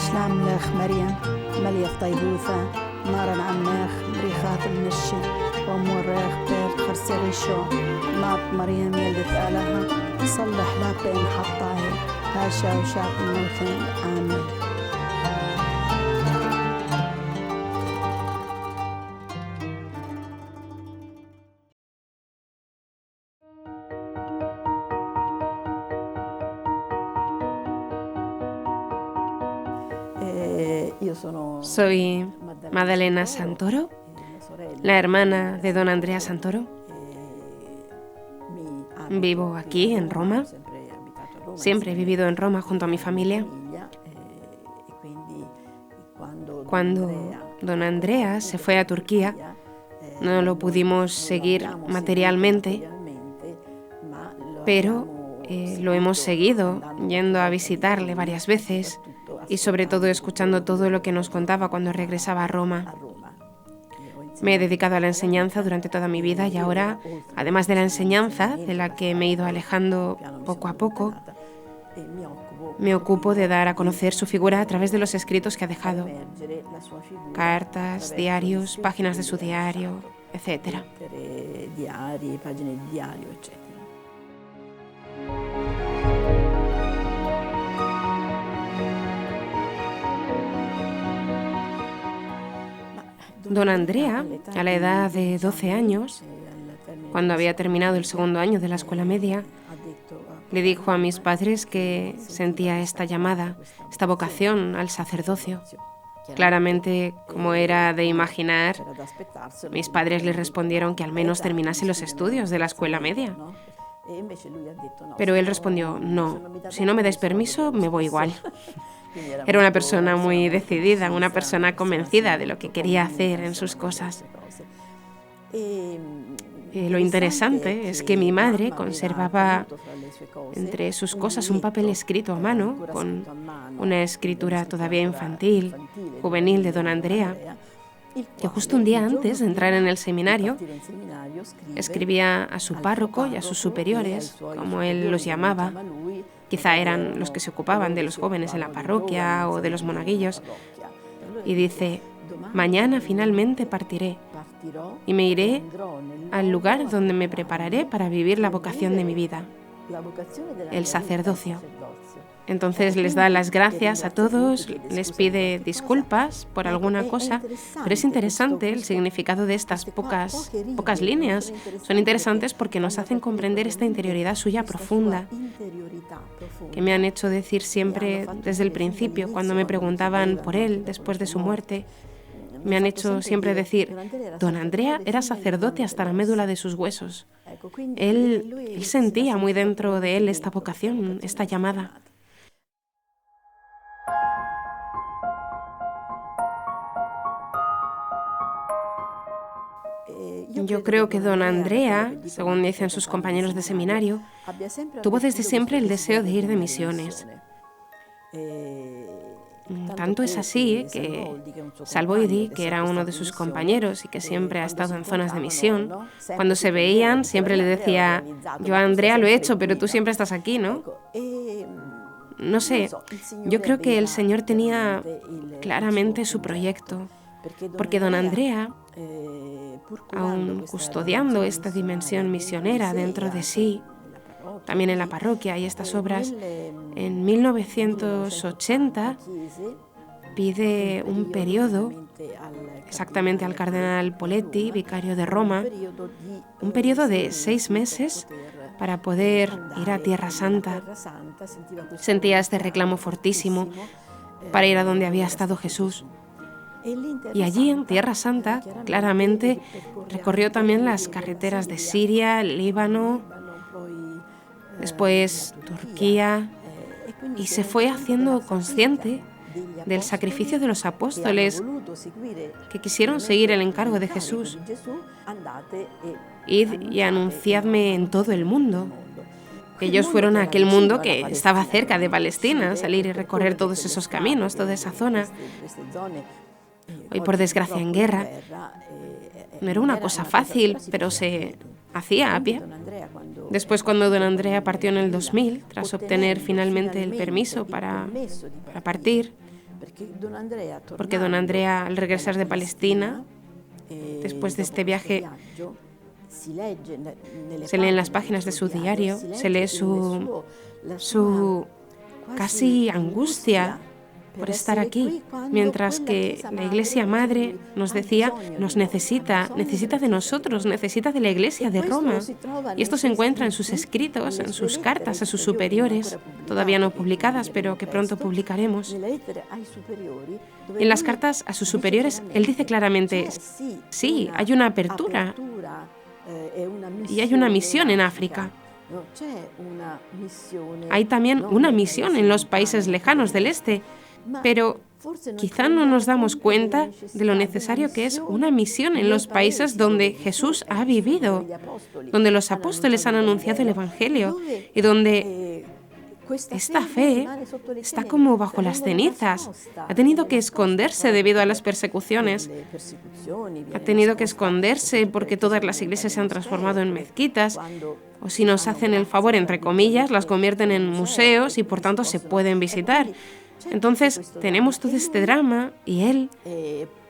شلاملخ مريم مليخ طيبوثة نارا عمناخ مريخات المشي وموريخ بير خرسيغي شو ناط مريم يلدت آلها صلح لا بين حطاهي هاشا وشاق الموتين آمين. Soy Maddalena Santoro, la hermana de don Andrea Santoro. Vivo aquí, en Roma. Siempre he vivido en Roma junto a mi familia. Cuando don Andrea se fue a Turquía, no lo pudimos seguir materialmente, pero lo hemos seguido yendo a visitarle varias veces y sobre todo escuchando todo lo que nos contaba cuando regresaba a Roma. Me he dedicado a la enseñanza durante toda mi vida y ahora, además de la enseñanza, de la que me he ido alejando poco a poco, me ocupo de dar a conocer su figura a través de los escritos que ha dejado. Cartas, diarios, páginas de su diario, etc. Don Andrea, a la edad de 12 años, cuando había terminado el segundo año de la escuela media, le dijo a mis padres que sentía esta llamada, esta vocación al sacerdocio. Claramente, como era de imaginar, mis padres le respondieron que al menos terminase los estudios de la escuela media. Pero él respondió, no, si no me dais permiso, me voy igual. Era una persona muy decidida, una persona convencida de lo que quería hacer en sus cosas. Lo interesante es que mi madre conservaba entre sus cosas un papel escrito a mano, con una escritura todavía infantil, juvenil de don Andrea, que justo un día antes de entrar en el seminario escribía a su párroco y a sus superiores, como él los llamaba. Quizá eran los que se ocupaban de los jóvenes en la parroquia o de los monaguillos. Y dice, mañana finalmente partiré y me iré al lugar donde me prepararé para vivir la vocación de mi vida, el sacerdocio. Entonces les da las gracias a todos, les pide disculpas por alguna cosa, pero es interesante el significado de estas pocas líneas. Son interesantes porque nos hacen comprender esta interioridad suya profunda, que me han hecho decir siempre desde el principio, cuando me preguntaban por él después de su muerte, me han hecho siempre decir, don Andrea era sacerdote hasta la médula de sus huesos. Él sentía muy dentro de él esta vocación, esta llamada. Yo creo que don Andrea, según dicen sus compañeros de seminario, tuvo desde siempre el deseo de ir de misiones. Tanto es así que Salvoidi, que era uno de sus compañeros y que siempre ha estado en zonas de misión, cuando se veían siempre le decía, yo a Andrea lo he hecho, pero tú siempre estás aquí, ¿no? No sé, yo creo que el Señor tenía claramente su proyecto, porque don Andrea, aun custodiando esta dimensión misionera dentro de sí, también en la parroquia y estas obras, en 1980 pide un periodo, exactamente al cardenal Poletti, vicario de Roma, un periodo de 6 meses para poder ir a Tierra Santa. Sentía este reclamo fortísimo para ir a donde había estado Jesús. Y allí, en Tierra Santa, claramente recorrió también las carreteras de Siria, Líbano, después Turquía, y se fue haciendo consciente del sacrificio de los apóstoles que quisieron seguir el encargo de Jesús. Id y anunciadme en todo el mundo. Ellos fueron a aquel mundo que estaba cerca de Palestina, salir y recorrer todos esos caminos, toda esa zona. Hoy, por desgracia, en guerra. No era una cosa fácil, pero se hacía a pie. Después, cuando don Andrea partió en el 2000, tras obtener finalmente el permiso para partir, porque don Andrea, al regresar de Palestina, después de este viaje, se lee en las páginas de su diario, se lee su casi angustia por estar aquí, mientras que la Iglesia Madre nos decía, nos necesita de nosotros, necesita de la Iglesia de Roma. Y esto se encuentra en sus escritos, en sus cartas a sus superiores, todavía no publicadas, pero que pronto publicaremos. En las cartas a sus superiores, él dice claramente, sí, hay una apertura y hay una misión en África. Hay también una misión en los países lejanos del este, pero quizá no nos damos cuenta de lo necesario que es una misión en los países donde Jesús ha vivido, donde los apóstoles han anunciado el Evangelio y donde esta fe está como bajo las cenizas. Ha tenido que esconderse debido a las persecuciones. Ha tenido que esconderse porque todas las iglesias se han transformado en mezquitas, o si nos hacen el favor, entre comillas, las convierten en museos y por tanto se pueden visitar. Entonces tenemos todo este drama y él,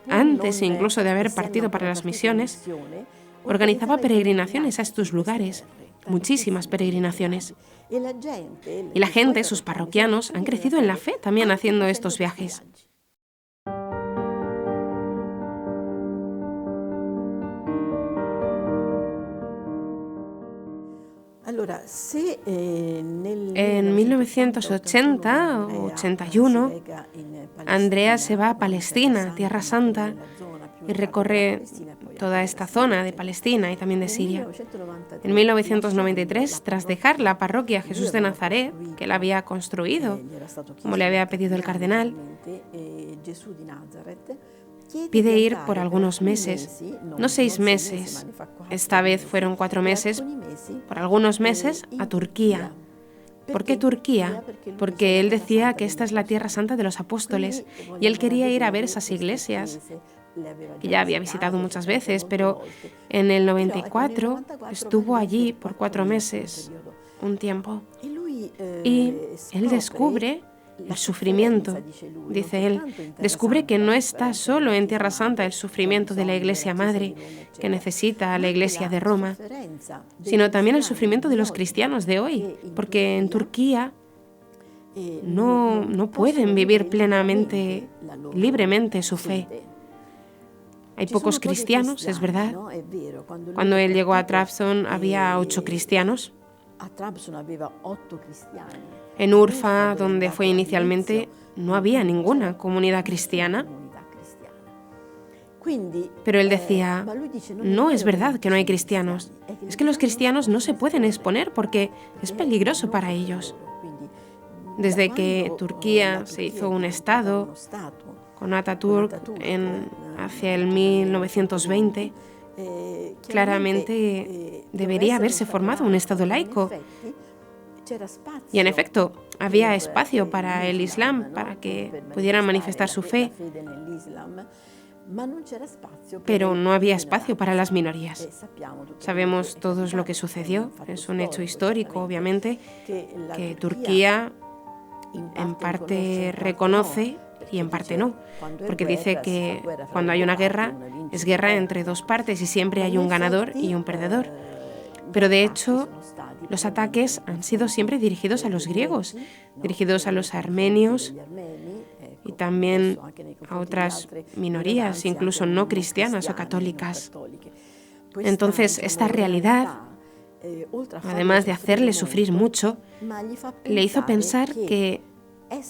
antes incluso de haber partido para las misiones, organizaba peregrinaciones a estos lugares, muchísimas peregrinaciones. Y la gente, sus parroquianos, han crecido en la fe también haciendo estos viajes. En 1980 o 81, Andrea se va a Palestina, Tierra Santa, y recorre toda esta zona de Palestina y también de Siria. En 1993, tras dejar la parroquia Jesús de Nazaret, que él había construido, como le había pedido el cardenal, pide ir por algunos meses, no 6 meses, esta vez fueron 4 meses, por algunos meses a Turquía. ¿Por qué Turquía? Porque él decía que esta es la tierra santa de los apóstoles y él quería ir a ver esas iglesias, que ya había visitado muchas veces, pero en el 94 estuvo allí por 4 meses, un tiempo, y él descubre el sufrimiento, dice él, descubre que no está solo en Tierra Santa el sufrimiento de la Iglesia Madre, que necesita a la Iglesia de Roma, sino también el sufrimiento de los cristianos de hoy, porque en Turquía no pueden vivir plenamente, libremente su fe. Hay pocos cristianos, es verdad. Cuando él llegó a Trabzon había 8 cristianos. En Urfa, donde fue inicialmente, no había ninguna comunidad cristiana. Pero él decía, no es verdad que no hay cristianos. Es que los cristianos no se pueden exponer porque es peligroso para ellos. Desde que Turquía se hizo un estado con Atatürk hacia el 1920, claramente debería haberse formado un estado laico. Y en efecto, había espacio para el Islam, para que pudieran manifestar su fe, pero no había espacio para las minorías. Sabemos todos lo que sucedió, es un hecho histórico, obviamente, que Turquía en parte reconoce y en parte no, porque dice que cuando hay una guerra, es guerra entre 2 partes y siempre hay un ganador y un perdedor. Pero de hecho, los ataques han sido siempre dirigidos a los griegos, dirigidos a los armenios y también a otras minorías, incluso no cristianas o católicas. Entonces, esta realidad, además de hacerle sufrir mucho, le hizo pensar que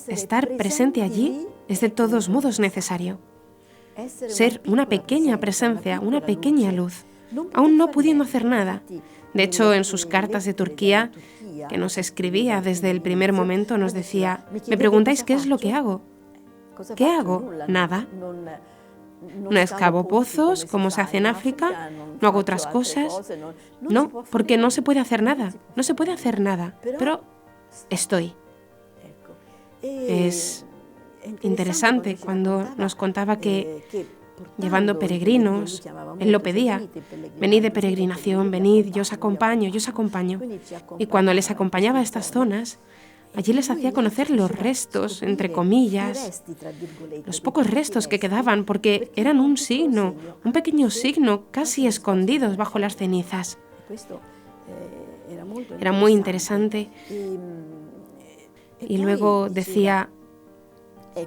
estar presente allí es de todos modos necesario. Ser una pequeña presencia, una pequeña luz, aún no pudiendo hacer nada. De hecho, en sus cartas de Turquía, que nos escribía desde el primer momento, nos decía, me preguntáis qué es lo que hago. ¿Qué hago? Nada. No excavo pozos, como se hace en África, no hago otras cosas. No, porque no se puede hacer nada, no se puede hacer nada, pero estoy. Es interesante cuando nos contaba que llevando peregrinos, él lo pedía, venid de peregrinación, venid, yo os acompaño, yo os acompaño. Y cuando les acompañaba a estas zonas, Allí les hacía conocer los restos, entre comillas, los pocos restos que quedaban, porque eran un signo, un pequeño signo, casi escondidos bajo las cenizas. Era muy interesante. Y luego decía,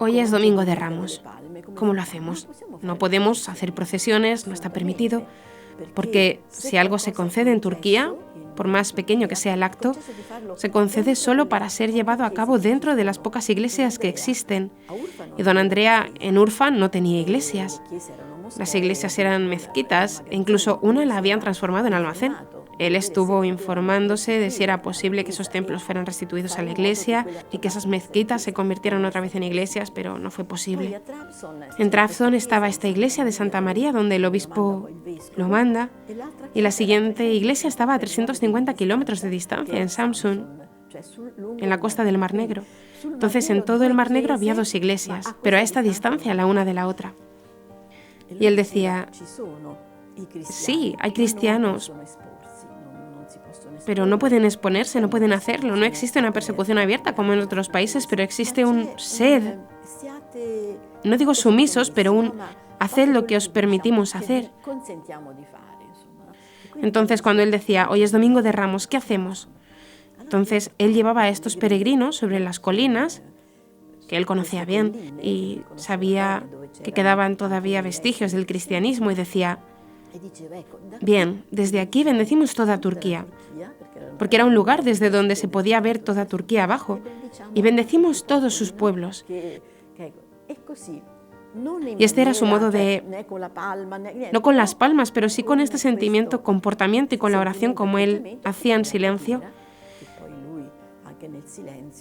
hoy es Domingo de Ramos. ¿Cómo lo hacemos? No podemos hacer procesiones, no está permitido, porque si algo se concede en Turquía, por más pequeño que sea el acto, se concede solo para ser llevado a cabo dentro de las pocas iglesias que existen. Y don Andrea en Urfa no tenía iglesias. Las iglesias eran mezquitas e incluso una la habían transformado en almacén. Él estuvo informándose de si era posible que esos templos fueran restituidos a la iglesia y que esas mezquitas se convirtieran otra vez en iglesias, pero no fue posible. En Trabzon estaba esta iglesia de Santa María donde el obispo lo manda, y la siguiente iglesia estaba a 350 kilómetros de distancia, en Samsun, en la costa del Mar Negro. Entonces en todo el Mar Negro había dos iglesias, pero a esta distancia la una de la otra. Y él decía, sí, hay cristianos, pero no pueden exponerse, no pueden hacerlo. No existe una persecución abierta como en otros países, pero existe un sed, no digo sumisos, pero un haced lo que os permitimos hacer. Entonces cuando él decía, hoy es Domingo de Ramos, ¿qué hacemos? Entonces él llevaba a estos peregrinos sobre las colinas, que él conocía bien, y sabía que quedaban todavía vestigios del cristianismo, y decía, bien, desde aquí bendecimos toda Turquía, porque era un lugar desde donde se podía ver toda Turquía abajo, y bendecimos todos sus pueblos. Y este era su modo de, no con las palmas, pero sí con este sentimiento, comportamiento y con la oración como él hacía en silencio.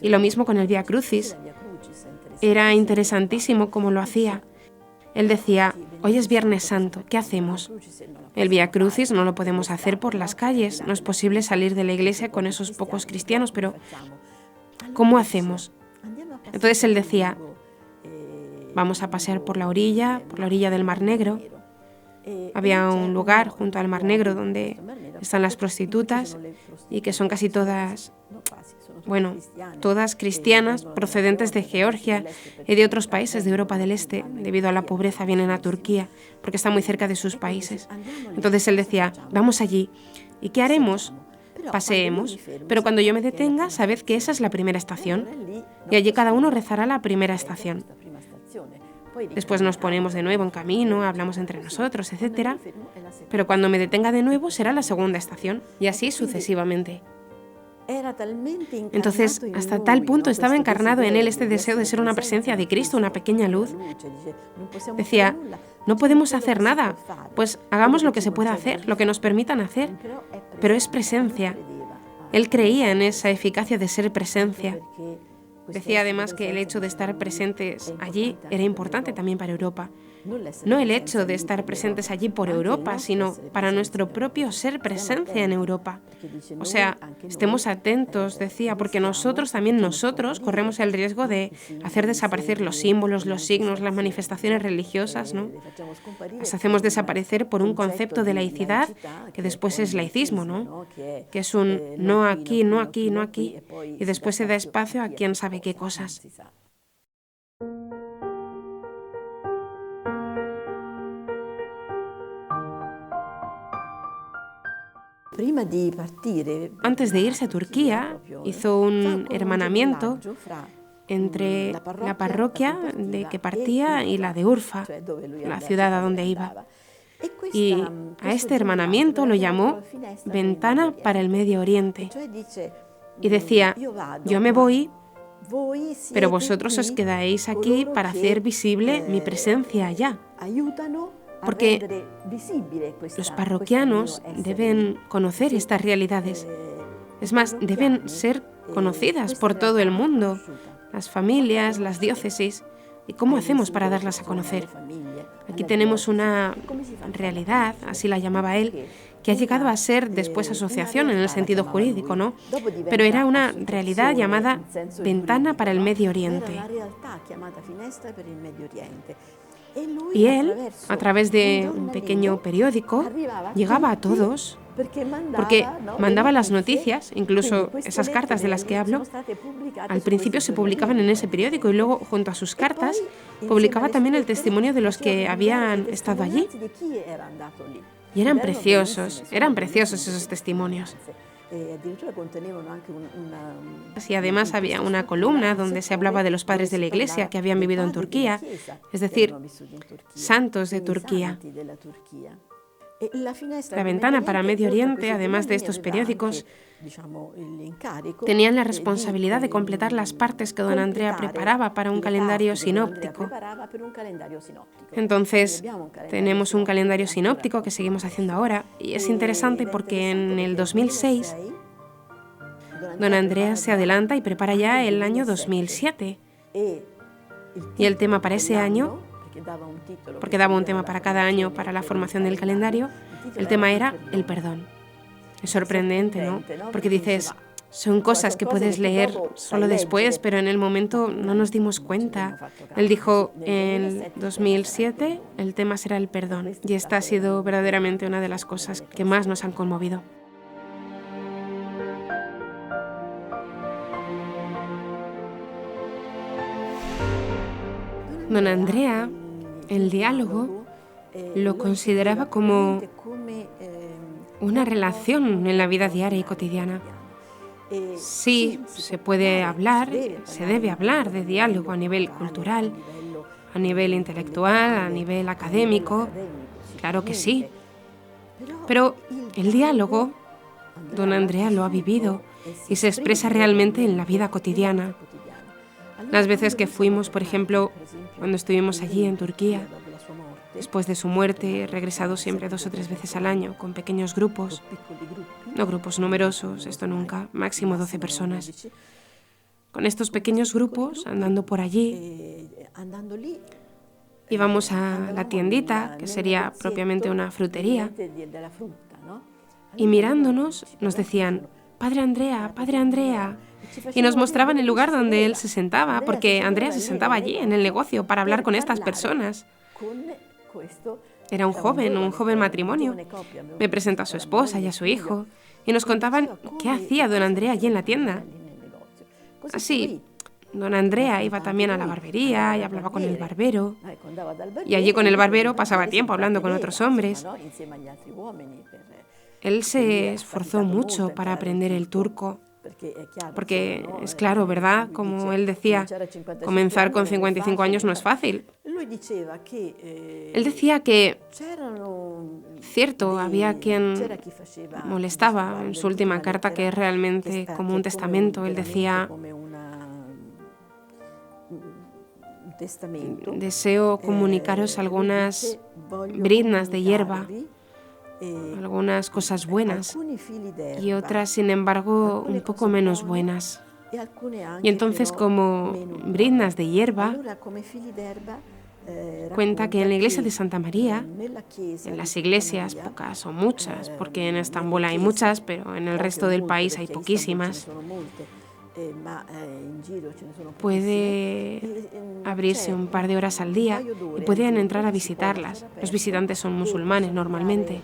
Y lo mismo con el Vía Crucis. Era interesantísimo cómo lo hacía. Él decía, hoy es Viernes Santo, ¿qué hacemos? El Vía Crucis no lo podemos hacer por las calles, no es posible salir de la iglesia con esos pocos cristianos, pero ¿cómo hacemos? Entonces él decía, vamos a pasear por la orilla del Mar Negro. Había un lugar junto al Mar Negro donde están las prostitutas y que son casi todas, todas cristianas procedentes de Georgia y de otros países de Europa del Este. Debido a la pobreza vienen a Turquía porque está muy cerca de sus países. Entonces él decía, vamos allí. ¿Y qué haremos? Paseemos, pero cuando yo me detenga, sabed que esa es la primera estación. Y allí cada uno rezará la primera estación. Después nos ponemos de nuevo en camino, hablamos entre nosotros, etc. Pero cuando me detenga de nuevo será la segunda estación, y así sucesivamente. Entonces, hasta tal punto estaba encarnado en él este deseo de ser una presencia de Cristo, una pequeña luz. Decía, no podemos hacer nada, pues hagamos lo que se pueda hacer, lo que nos permitan hacer, pero es presencia. Él creía en esa eficacia de ser presencia. Decía además que el hecho de estar presentes allí era importante también para Europa. No el hecho de estar presentes allí por Europa, sino para nuestro propio ser presencia en Europa. O sea, estemos atentos, decía, porque nosotros corremos el riesgo de hacer desaparecer los símbolos, los signos, las manifestaciones religiosas, ¿no? Las hacemos desaparecer por un concepto de laicidad que después es laicismo, ¿no? Que es un no aquí, no aquí, no aquí, y después se da espacio a quién sabe qué cosas. Antes de irse a Turquía, hizo un hermanamiento entre la parroquia de que partía y la de Urfa, la ciudad a donde iba. Y a este hermanamiento lo llamó Ventana para el Medio Oriente. Y decía, yo me voy, pero vosotros os quedáis aquí para hacer visible mi presencia allá. Porque los parroquianos deben conocer estas realidades. Es más, deben ser conocidas por todo el mundo, las familias, las diócesis. ¿Y cómo hacemos para darlas a conocer? Aquí tenemos una realidad, así la llamaba él, que ha llegado a ser después asociación en el sentido jurídico, ¿no? Pero era una realidad llamada Ventana para el Medio Oriente. Y él, a través de un pequeño periódico, llegaba a todos porque mandaba las noticias, incluso esas cartas de las que hablo, al principio se publicaban en ese periódico y luego, junto a sus cartas, publicaba también el testimonio de los que habían estado allí. Y eran preciosos esos testimonios. Y además había una columna donde se hablaba de los padres de la Iglesia que habían vivido en Turquía, es decir, santos de Turquía. La ventana para Medio Oriente, además de estos periódicos, tenían la responsabilidad de completar las partes que don Andrea preparaba para un calendario sinóptico. Entonces, tenemos un calendario sinóptico que seguimos haciendo ahora, y es interesante porque en el 2006, don Andrea se adelanta y prepara ya el año 2007. Y el tema para ese año, porque daba un tema para cada año para la formación del calendario, el tema era el perdón. Es sorprendente, ¿no? Porque dices, son cosas que puedes leer solo después, pero en el momento no nos dimos cuenta. Él dijo, en 2007 el tema será el perdón, y esta ha sido verdaderamente una de las cosas que más nos han conmovido. Don Andrea, el diálogo, lo consideraba como una relación en la vida diaria y cotidiana. Sí, se puede hablar, se debe hablar de diálogo a nivel cultural, a nivel intelectual, a nivel académico, claro que sí. Pero el diálogo, don Andrea lo ha vivido y se expresa realmente en la vida cotidiana. Las veces que fuimos, por ejemplo, cuando estuvimos allí en Turquía, después de su muerte, he regresado siempre 2 o 3 veces al año, con pequeños grupos, no grupos numerosos, esto nunca, máximo 12 personas. Con estos pequeños grupos, andando por allí, íbamos a la tiendita, que sería propiamente una frutería, y mirándonos nos decían, Padre Andrea, y nos mostraban el lugar donde él se sentaba, porque Andrea se sentaba allí en el negocio para hablar con estas personas. Era un joven matrimonio. Me presentó a su esposa y a su hijo, y nos contaban qué hacía don Andrea allí en la tienda. Así, don Andrea iba también a la barbería y hablaba con el barbero, y allí con el barbero pasaba tiempo hablando con otros hombres. Él se esforzó mucho para aprender el turco, porque es claro, ¿verdad? Como él decía, comenzar con 55 años no es fácil. Él decía que, cierto, había quien molestaba en su última carta, que es realmente como un testamento. Él decía, deseo comunicaros algunas briznas de hierba, algunas cosas buenas y otras, sin embargo, un poco menos buenas. Y entonces, como briznas de hierba, cuenta que en la iglesia de Santa María, en las iglesias, pocas o muchas, porque en Estambul hay muchas, pero en el resto del país hay poquísimas, puede abrirse un par de horas al día y pueden entrar a visitarlas. Los visitantes son musulmanes normalmente.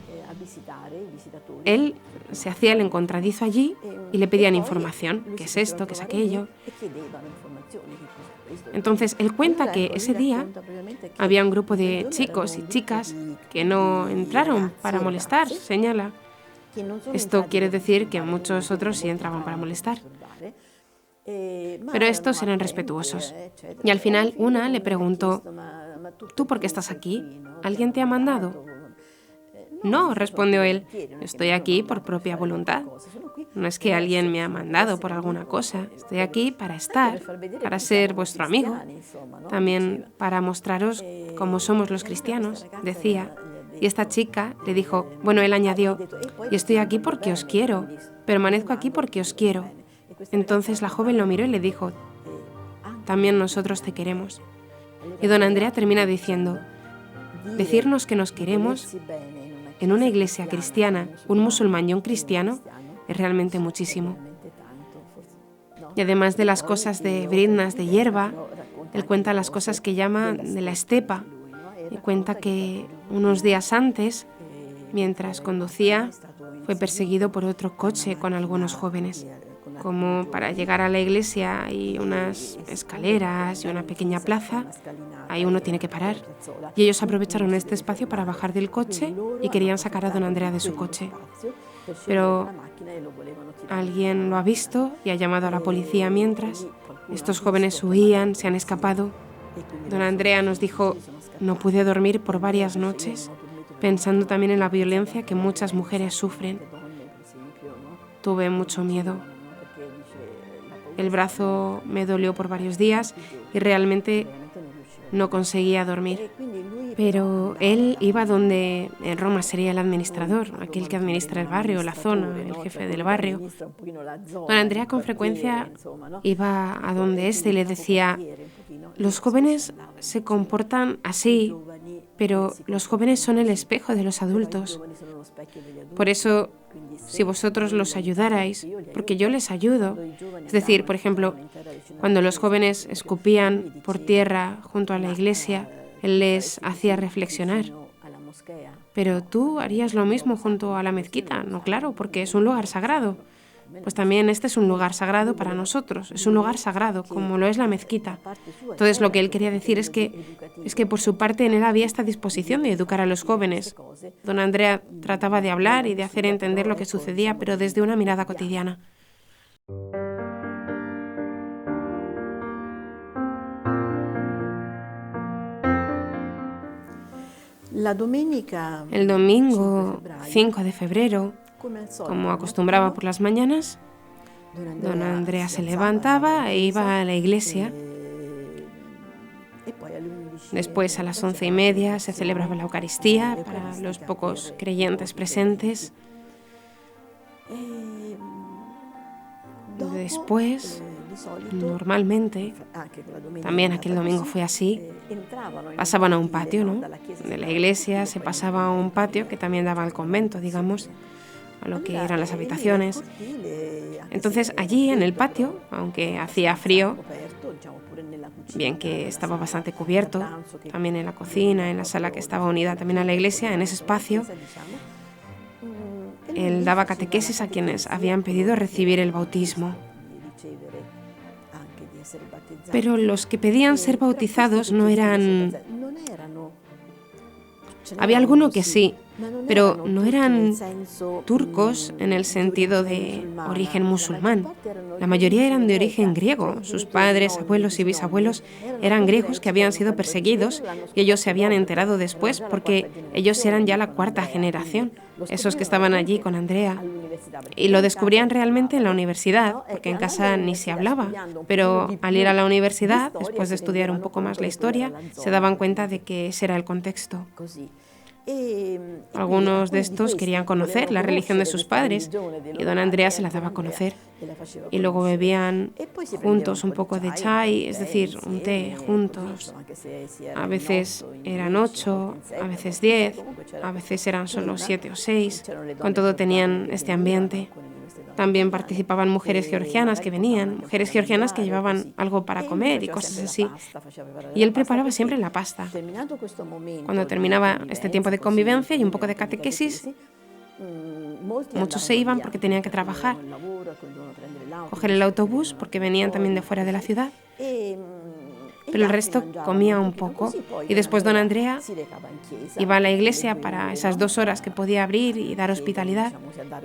Él se hacía el encontradizo allí y le pedían información, qué es esto, qué es aquello. Entonces él cuenta que ese día había un grupo de chicos y chicas que no entraron para molestar, señala. Esto quiere decir que muchos otros sí entraban para molestar. Pero estos eran respetuosos. Y al final una le preguntó, ¿tú por qué estás aquí? ¿Alguien te ha mandado? No, respondió él, estoy aquí por propia voluntad. No es que alguien me ha mandado por alguna cosa. Estoy aquí para estar, para ser vuestro amigo. También para mostraros cómo somos los cristianos, decía. Y esta chica le dijo, bueno, él añadió, y estoy aquí porque os quiero, permanezco aquí porque os quiero. Entonces la joven lo miró y le dijo, también nosotros te queremos. Y don Andrea termina diciendo, decirnos que nos queremos en una iglesia cristiana, un musulmán y un cristiano, es realmente muchísimo. Y además de las cosas de briznas de hierba, él cuenta las cosas que llama de la estepa. Y cuenta que unos días antes, mientras conducía, fue perseguido por otro coche con algunos jóvenes. Como para llegar a la iglesia hay unas escaleras y una pequeña plaza, ahí uno tiene que parar. Y ellos aprovecharon este espacio para bajar del coche y querían sacar a don Andrea de su coche. Pero alguien lo ha visto y ha llamado a la policía mientras. Estos jóvenes huían, se han escapado. Don Andrea nos dijo: no pude dormir por varias noches, pensando también en la violencia que muchas mujeres sufren. Tuve mucho miedo. El brazo me dolió por varios días y realmente no conseguía dormir. Pero él iba donde en Roma sería el administrador, aquel que administra el barrio, la zona, el jefe del barrio. Don Andrea con frecuencia iba a donde y le decía: los jóvenes se comportan así, pero los jóvenes son el espejo de los adultos. Por eso, si vosotros los ayudarais, porque yo les ayudo. Es decir, por ejemplo, cuando los jóvenes escupían por tierra junto a la iglesia, él les hacía reflexionar. Pero tú harías lo mismo junto a la mezquita, ¿no? Claro, porque es un lugar sagrado. Pues también este es un lugar sagrado para nosotros, es un lugar sagrado, como lo es la mezquita. Entonces lo que él quería decir es que por su parte en él había esta disposición de educar a los jóvenes. Don Andrea trataba de hablar y de hacer entender lo que sucedía, pero desde una mirada cotidiana. El domingo 5 de febrero, como acostumbraba por las mañanas, don Andrea se levantaba e iba a la iglesia. Después, a las 11:30, se celebraba la Eucaristía para los pocos creyentes presentes. Después, normalmente, también aquel domingo fue así, pasaban a un patio, ¿no? De la iglesia se pasaba a un patio que también daba al convento, digamos, a lo que eran las habitaciones. Entonces allí en el patio, aunque hacía frío, bien que estaba bastante cubierto, también en la cocina, en la sala que estaba unida también a la iglesia, en ese espacio, él daba catequesis a quienes habían pedido recibir el bautismo. Pero los que pedían ser bautizados no eran... Había alguno que sí, pero no eran turcos en el sentido de origen musulmán. La mayoría eran de origen griego. Sus padres, abuelos y bisabuelos eran griegos que habían sido perseguidos y ellos se habían enterado después porque ellos eran ya la cuarta generación, esos que estaban allí con Andrea. Y lo descubrían realmente en la universidad, porque en casa ni se hablaba. Pero al ir a la universidad, después de estudiar un poco más la historia, se daban cuenta de que ese era el contexto. Algunos de estos querían conocer la religión de sus padres y don Andrea se la daba a conocer. Y luego bebían juntos un poco de chai, es decir, un té juntos. A veces eran 8, a veces 10, a veces eran solo 7 o 6. Con todo tenían este ambiente. También participaban mujeres georgianas que venían, mujeres georgianas que llevaban algo para comer y cosas así. Y él preparaba siempre la pasta. Cuando terminaba este tiempo de convivencia y un poco de catequesis, muchos se iban porque tenían que trabajar, coger el autobús porque venían también de fuera de la ciudad. Pero el resto comía un poco y después don Andrea iba a la iglesia para esas 2 horas que podía abrir y dar hospitalidad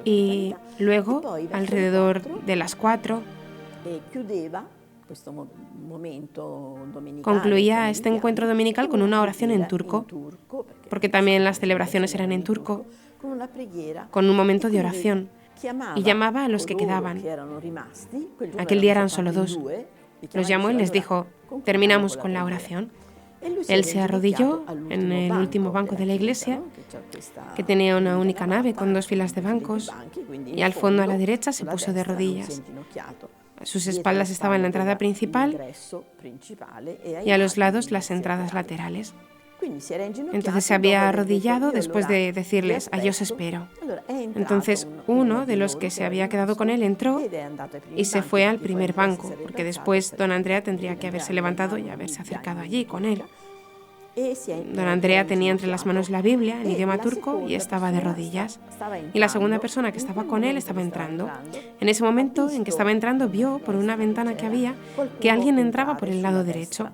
y luego, alrededor de las 4, concluía este encuentro dominical con una oración en turco, porque también las celebraciones eran en turco, con un momento de oración, y llamaba a los que quedaban. Aquel día eran solo 2. Los llamó y les dijo: terminamos con la oración. Él se arrodilló en el último banco de la iglesia, que tenía una única nave con 2 filas de bancos, y al fondo a la derecha se puso de rodillas. A sus espaldas estaba la entrada principal y a los lados las entradas laterales. Entonces se había arrodillado después de decirles: allí os espero. Entonces uno de los que se había quedado con él entró y se fue al primer banco, porque después don Andrea tendría que haberse levantado y haberse acercado allí con él. Don Andrea tenía entre las manos la Biblia en idioma turco y estaba de rodillas. Y la segunda persona que estaba con él estaba entrando. En ese momento en que estaba entrando, vio por una ventana que había que alguien entraba por el lado derecho.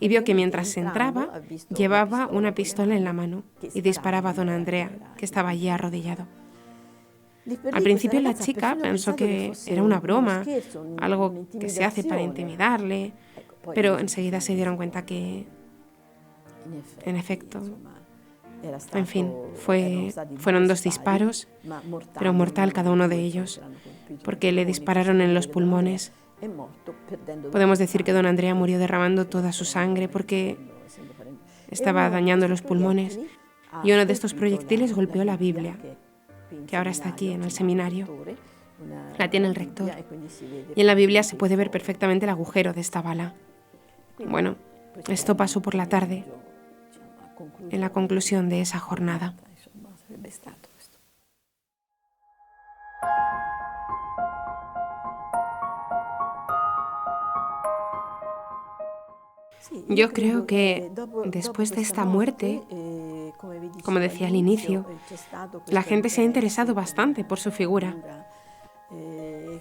Y vio que mientras entraba, llevaba una pistola en la mano y disparaba a don Andrea, que estaba allí arrodillado. Al principio la chica pensó que era una broma, algo que se hace para intimidarle, pero enseguida se dieron cuenta que, en efecto, en fin, fueron 2 disparos, pero mortal cada uno de ellos, porque le dispararon en los pulmones. Podemos decir que don Andrea murió derramando toda su sangre porque estaba dañando los pulmones, y uno de estos proyectiles golpeó la Biblia, que ahora está aquí en el seminario. La tiene el rector, y en la Biblia se puede ver perfectamente el agujero de esta bala. Bueno, esto pasó por la tarde, en la conclusión de esa jornada. Yo creo que después de esta muerte, como decía al inicio, la gente se ha interesado bastante por su figura.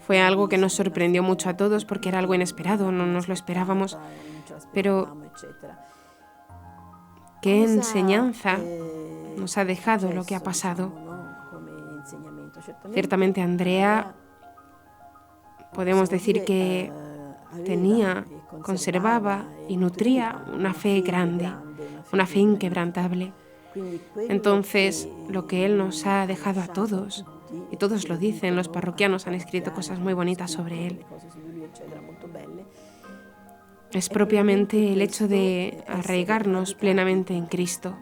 Fue algo que nos sorprendió mucho a todos porque era algo inesperado, no nos lo esperábamos. Pero, ¿qué enseñanza nos ha dejado lo que ha pasado? Ciertamente Andrea, podemos decir que conservaba y nutría una fe grande, una fe inquebrantable. Entonces, lo que él nos ha dejado a todos, y todos lo dicen, los parroquianos han escrito cosas muy bonitas sobre él, es propiamente el hecho de arraigarnos plenamente en Cristo.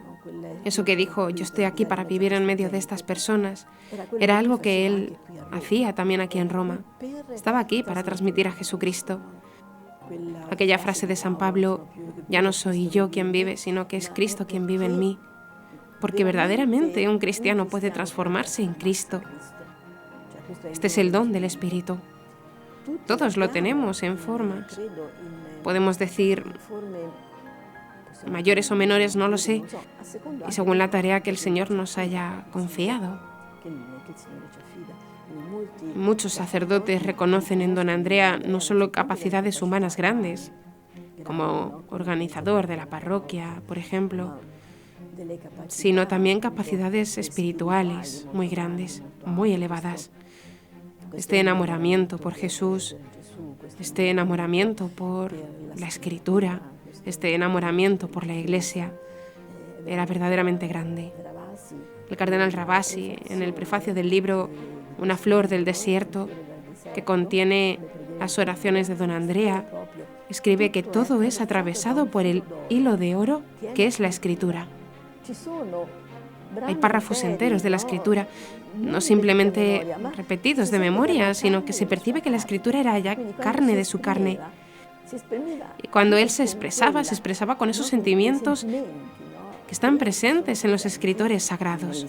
Eso que dijo, yo estoy aquí para vivir en medio de estas personas, era algo que él hacía también aquí en Roma. Estaba aquí para transmitir a Jesucristo. Aquella frase de San Pablo, ya no soy yo quien vive, sino que es Cristo quien vive en mí. Porque verdaderamente un cristiano puede transformarse en Cristo. Este es el don del Espíritu. Todos lo tenemos en formas. Podemos decir mayores o menores, no lo sé, y según la tarea que el Señor nos haya confiado. Muchos sacerdotes reconocen en don Andrea no solo capacidades humanas grandes, como organizador de la parroquia, por ejemplo, sino también capacidades espirituales muy grandes, muy elevadas. Este enamoramiento por Jesús, este enamoramiento por la Escritura, este enamoramiento por la Iglesia, era verdaderamente grande. El cardenal Ravasi, en el prefacio del libro Una flor del desierto, que contiene las oraciones de don Andrea, escribe que todo es atravesado por el hilo de oro que es la Escritura. Hay párrafos enteros de la Escritura, no simplemente repetidos de memoria, sino que se percibe que la Escritura era ya carne de su carne. Y cuando él se expresaba con esos sentimientos que están presentes en los escritores sagrados.